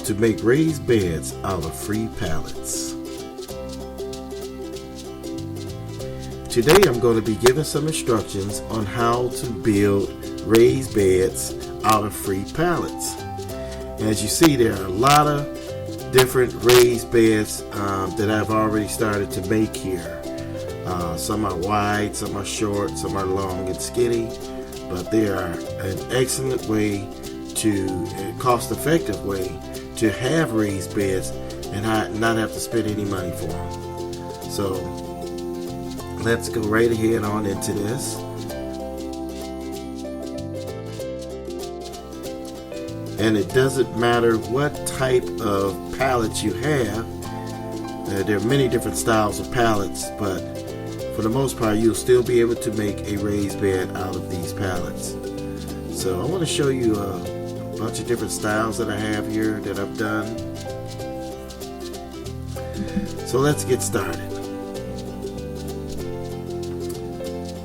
to make raised beds out of free pallets. Today I'm going to be giving some instructions on how to build raised beds out of free pallets. As you see, there are a lot of different raised beds that I've already started to make here. Some are wide, some are short, some are long and skinny, but they are an excellent way a cost-effective way to have raised beds and not have to spend any money for them. So let's go right ahead on into this. And it doesn't matter what type of pallets you have. There are many different styles of pallets, but for the most part you'll still be able to make a raised bed out of these pallets. So I want to show you a bunch of different styles that I have here that I've done. So let's get started.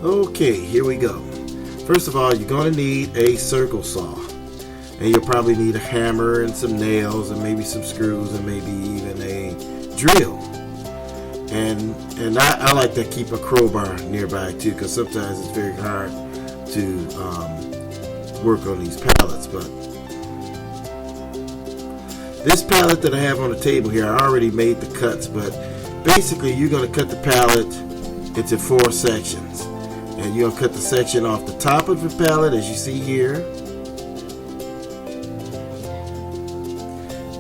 Okay, here we go. First of all, you're going to need a circle saw, and you'll probably need a hammer and some nails and maybe some screws and maybe even a drill. And I like to keep a crowbar nearby too, because sometimes it's very hard to work on these pallets. But this pallet that I have on the table here, I already made the cuts, but basically you're going to cut the pallet into 4 sections. And you're going to cut the section off the top of the pallet, as you see here.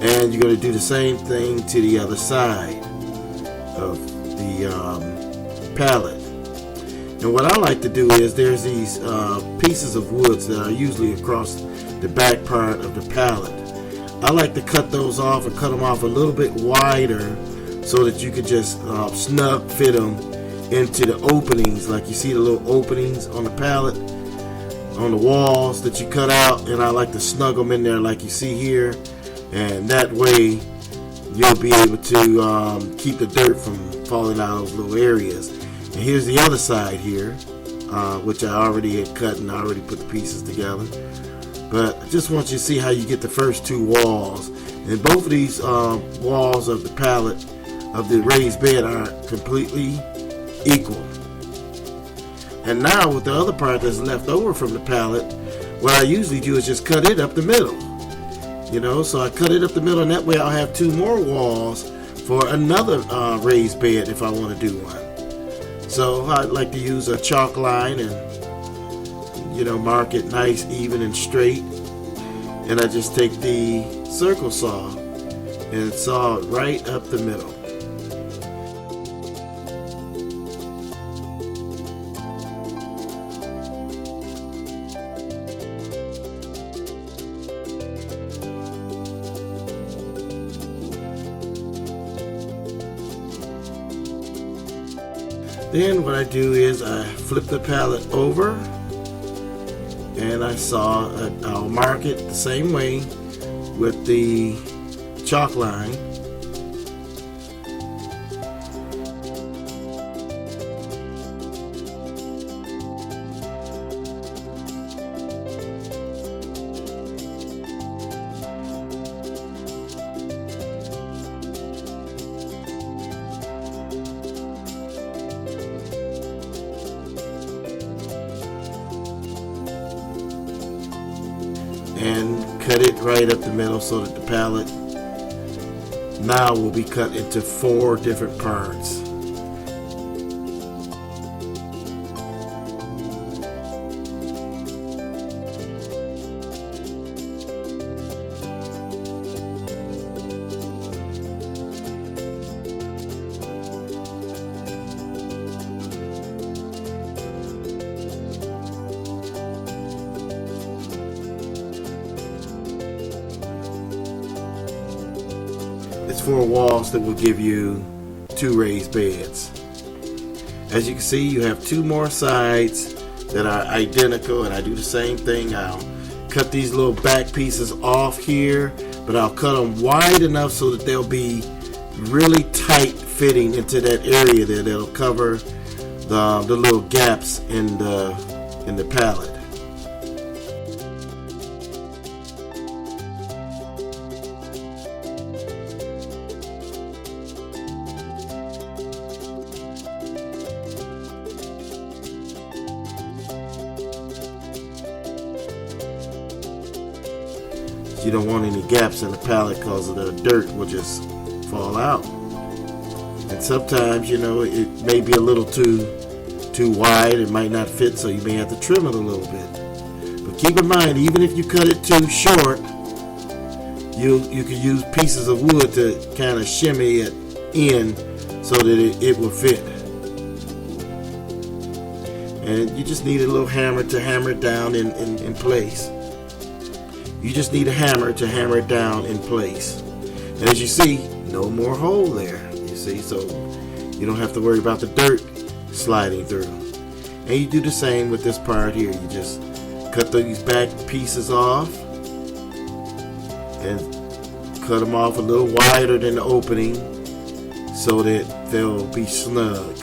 And you're going to do the same thing to the other side of the pallet. And what I like to do is there's these pieces of woods that are usually across the back part of the pallet. I like to cut those off and cut them off a little bit wider so that you could just snug fit them into the openings. Like you see the little openings on the pallet, on the walls that you cut out, and I like to snug them in there like you see here, and that way you'll be able to keep the dirt from falling out of those little areas. And here's the other side here, which I already had cut and I already put the pieces together. But I just want you to see how you get the first 2 walls. And both of these walls of the pallet of the raised bed are completely equal. And now with the other part that's left over from the pallet, what I usually do is just cut it up the middle. You know, so I cut it up the middle, and that way I'll have 2 more walls for another raised bed if I want to do one. So I like to use a chalk line and, you know, mark it nice, even and straight. And I just take the circle saw and saw it right up the middle. Then what I do is I flip the pallet over and I'll mark it the same way with the chalk line. And cut it right up the middle so that the pallet now will be cut into 4 different parts. It's 4 walls that will give you 2 raised beds. As you can see, you have 2 more sides that are identical, and I do the same thing. I'll cut these little back pieces off here, but I'll cut them wide enough so that they'll be really tight fitting into that area there. That'll cover the little gaps in the pallet. You don't want any gaps in the pallet because of the dirt will just fall out. And sometimes, you know, it may be a little too wide. It might not fit, so you may have to trim it a little bit. But keep in mind, even if you cut it too short, you can use pieces of wood to kind of shimmy it in so that it will fit. And you just need a little hammer to hammer it down in place. You just need a hammer to hammer it down in place. And as you see, no more hole there. You see, so you don't have to worry about the dirt sliding through. And you do the same with this part here. You just cut these back pieces off and cut them off a little wider than the opening so that they'll be snug.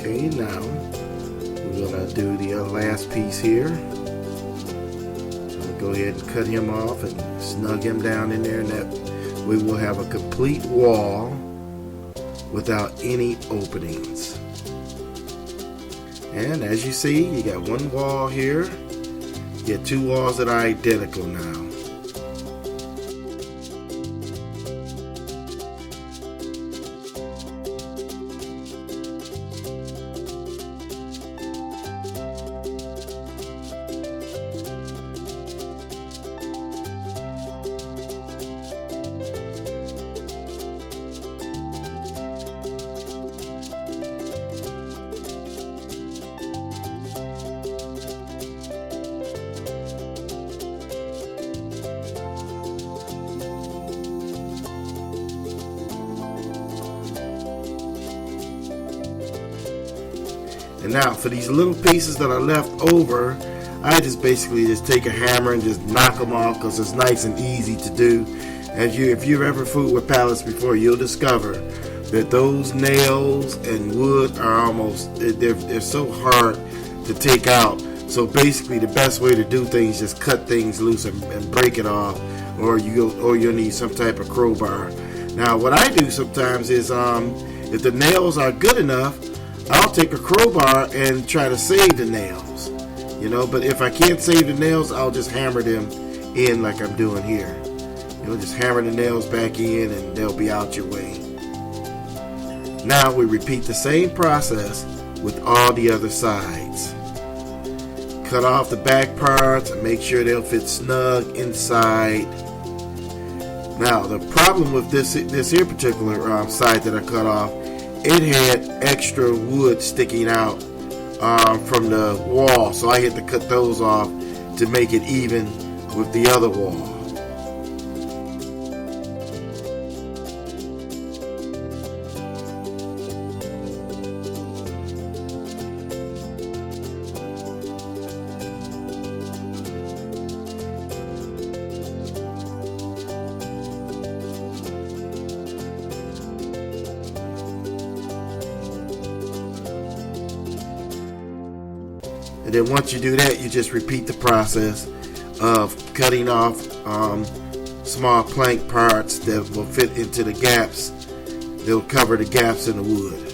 Okay, now we're gonna do the last piece here. I'll go ahead and cut him off and snug him down in there, and that we will have a complete wall without any openings. And as you see, you got one wall here. You get two walls that are identical now. And now for these little pieces that are left over, I just basically just take a hammer and just knock them off because it's nice and easy to do. If you've ever fooled with pallets before, you'll discover that those nails and wood are they're so hard to take out. So basically the best way to do things is just cut things loose and break it off, or you'll need some type of crowbar. Now what I do sometimes is if the nails are good enough, I'll take a crowbar and try to save the nails, you know, but if I can't save the nails, I'll just hammer them in like I'm doing here. You'll just hammer the nails back in and they'll be out your way. Now we repeat the same process with all the other sides. Cut off the back parts and make sure they'll fit snug inside. Now the problem with this here particular side that I cut off, it had extra wood sticking out from the wall, so I had to cut those off to make it even with the other wall. And then once you do that, you just repeat the process of cutting off small plank parts that will fit into the gaps. They'll cover the gaps in the wood.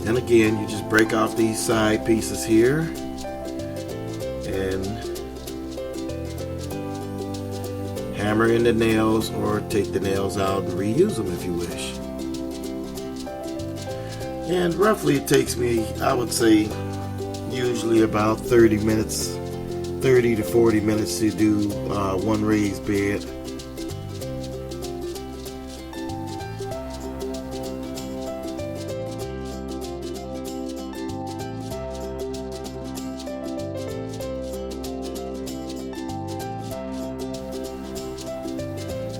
And again, you just break off these side pieces here and hammer in the nails or take the nails out and reuse them if you wish. And roughly it takes me, I would say, usually about 30 minutes, 30 to 40 minutes to do one raised bed.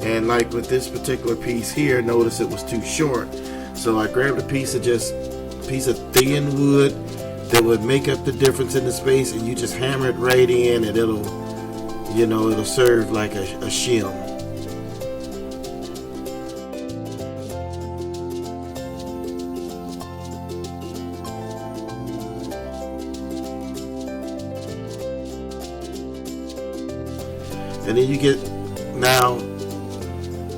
And like with this particular piece here, notice it was too short. So I grabbed a piece of thin wood that would make up the difference in the space, and you just hammer it right in, and it'll serve like a shim. And then you get, now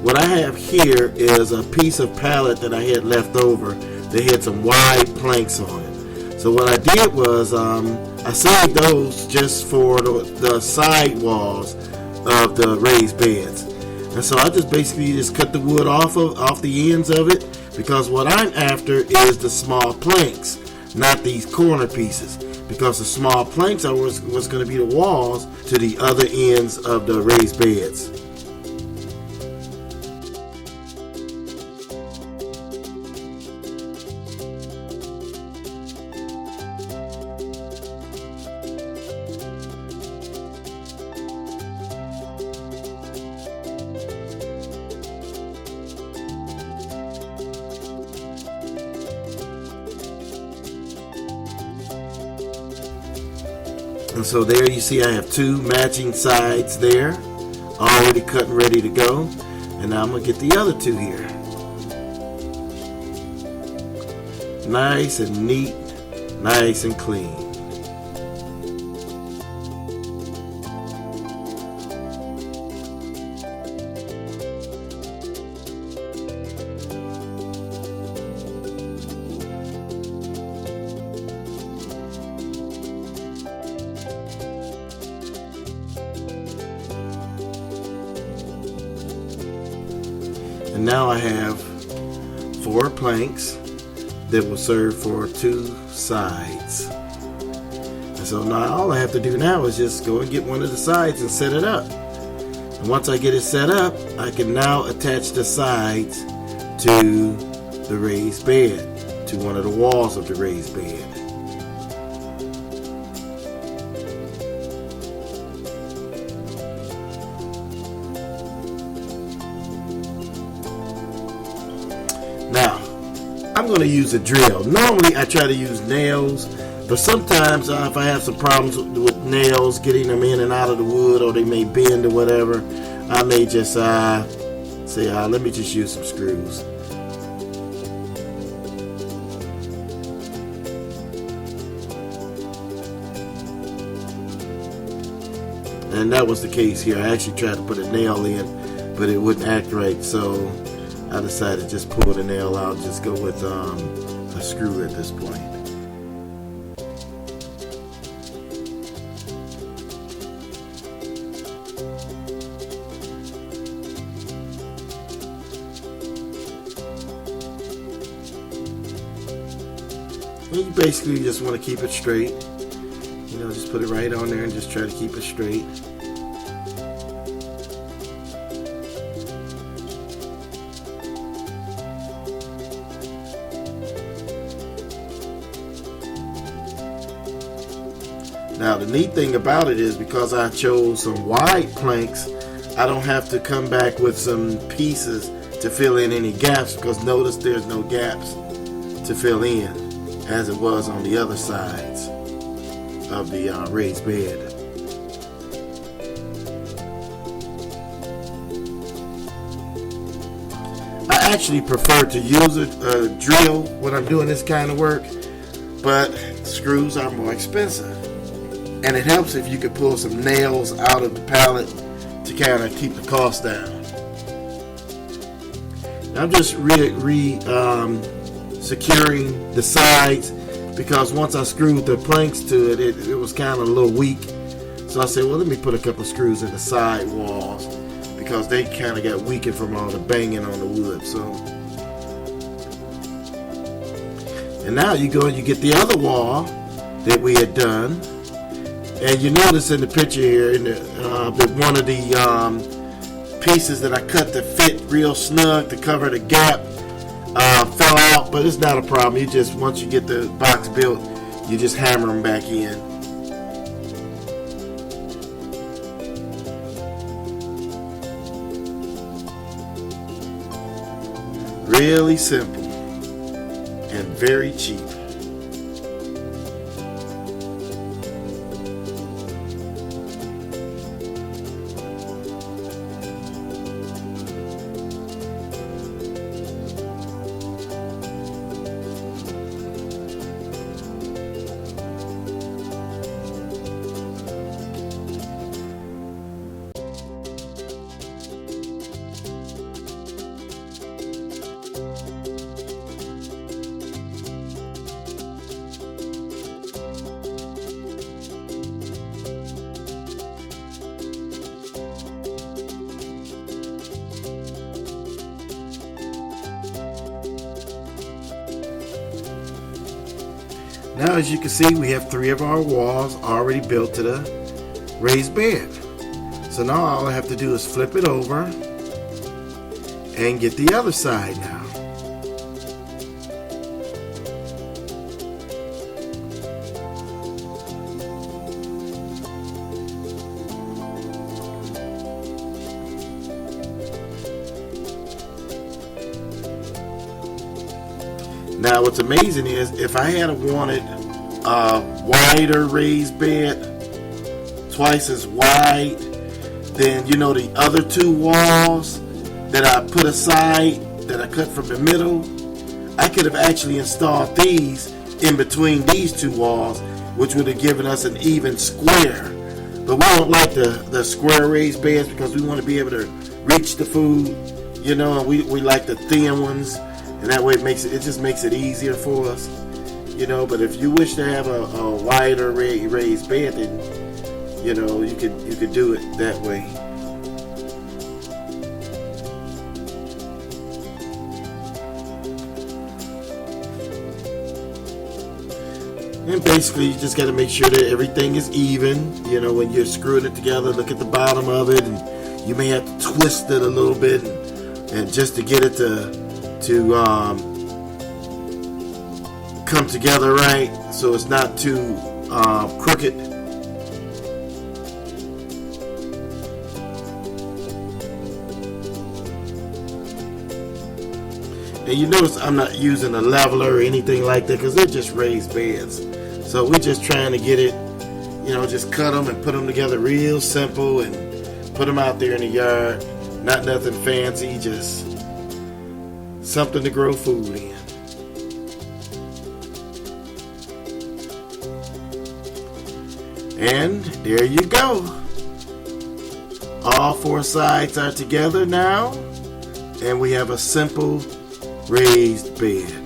what I have here is a piece of pallet that I had left over that had some wide planks on it. So what I did was I saved those just for the side walls of the raised beds. And so I just basically cut the wood off the ends of it, because what I'm after is the small planks, not these corner pieces, because the small planks are what's going to be the walls to the other ends of the raised beds. And so there you see I have two matching sides there, already cut and ready to go. And now I'm going to get the other two here. Nice and neat, nice and clean. And now I have 4 planks that will serve for 2 sides. And so now all I have to do now is just go and get one of the sides and set it up. And once I get it set up, I can now attach the sides to the raised bed, to one of the walls of the raised bed. Now, I'm going to use a drill. Normally, I try to use nails, but sometimes if I have some problems with nails, getting them in and out of the wood, or they may bend or whatever, I may just say, let me just use some screws. And that was the case here. I actually tried to put a nail in, but it wouldn't act right, so I decided to just pull the nail out, just go with a screw at this point. And you basically just want to keep it straight. Just put it right on there and just try to keep it straight. Now the neat thing about it is, because I chose some wide planks, I don't have to come back with some pieces to fill in any gaps, because notice there's no gaps to fill in as it was on the other sides of the raised bed. I actually prefer to use a drill when I'm doing this kind of work, but screws are more expensive. And it helps if you could pull some nails out of the pallet to kind of keep the cost down. I'm just securing the sides, because once I screwed the planks to it, it was kind of a little weak. So I said, well, let me put a couple screws in the side walls, because because they kind of got weakened from all the banging on the wood. So, and now you go and you get the other wall that we had done, and you notice in the picture here, in the, that one of the pieces that I cut to fit real snug to cover the gap fell out, but it's not a problem. You just, once you get the box built, you just hammer them back in. Really simple and very cheap. Now, as you can see, we have 3 of our walls already built to the raised bed. So now all I have to do is flip it over and get the other side now. Now what's amazing is if I had wanted a wider raised bed, twice as wide, then you know the other 2 walls that I put aside, that I cut from the middle, I could have actually installed these in between these 2 walls, which would have given us an even square. But we don't like the square raised beds because we want to be able to reach the food, you know, and we like the thin ones. And that way it just makes it easier for us, you know. But if you wish to have a wider raised bed, then you know you could do it that way. And basically, you just got to make sure that everything is even. You know, when you're screwing it together, look at the bottom of it, and you may have to twist it a little bit, and just to get it to come together right, so it's not too crooked. And you notice I'm not using a leveler or anything like that because they're just raised beds. So we're just trying to get it, you know, just cut them and put them together real simple and put them out there in the yard. Not nothing fancy, just something to grow food in. And there you go. All 4 sides are together now, and we have a simple raised bed.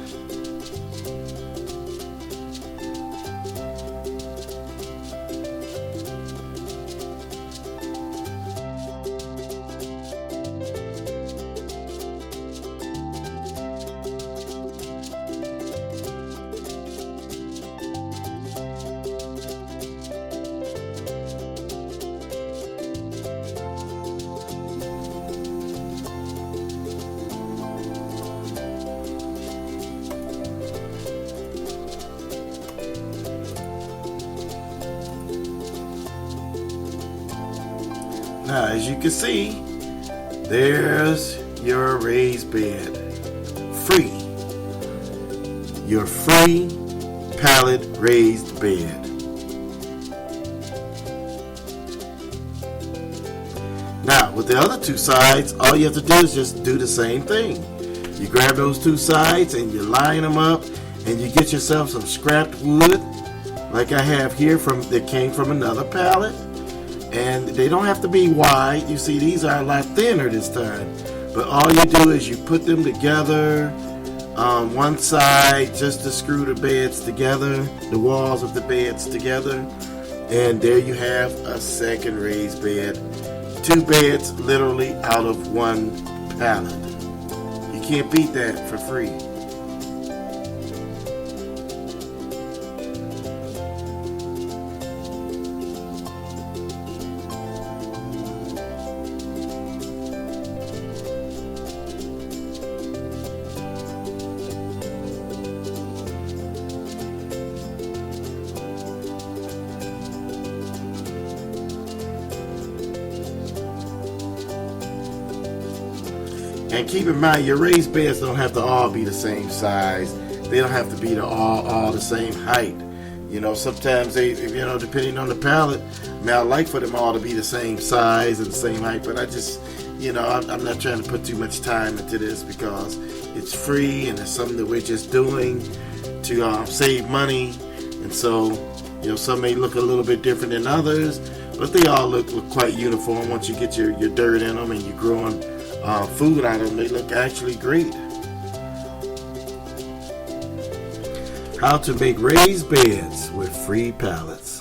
Now, as you can see, there's your raised bed. Free. Your free pallet raised bed. Now, with the other 2 sides, all you have to do is just do the same thing. You grab those 2 sides and you line them up, and you get yourself some scrapped wood, like I have here that came from another pallet. And they don't have to be wide. You see, these are a lot thinner this time. But all you do is you put them together on one side just to screw the beds together, the walls of the beds together. And there you have a second raised bed 2 beds literally out of 1 pallet. You can't beat that for free. And keep in mind, your raised beds don't have to all be the same size. They don't have to be all the same height. You know, sometimes they, you know, depending on the pallet, I mean, I like for them all to be the same size and the same height, but I just, you know, I'm not trying to put too much time into this because it's free and it's something that we're just doing to save money. And so, you know, some may look a little bit different than others, but they all look quite uniform. Once you get your dirt in them and you're growing food out of them, they look actually great. How to make raised beds with free pallets.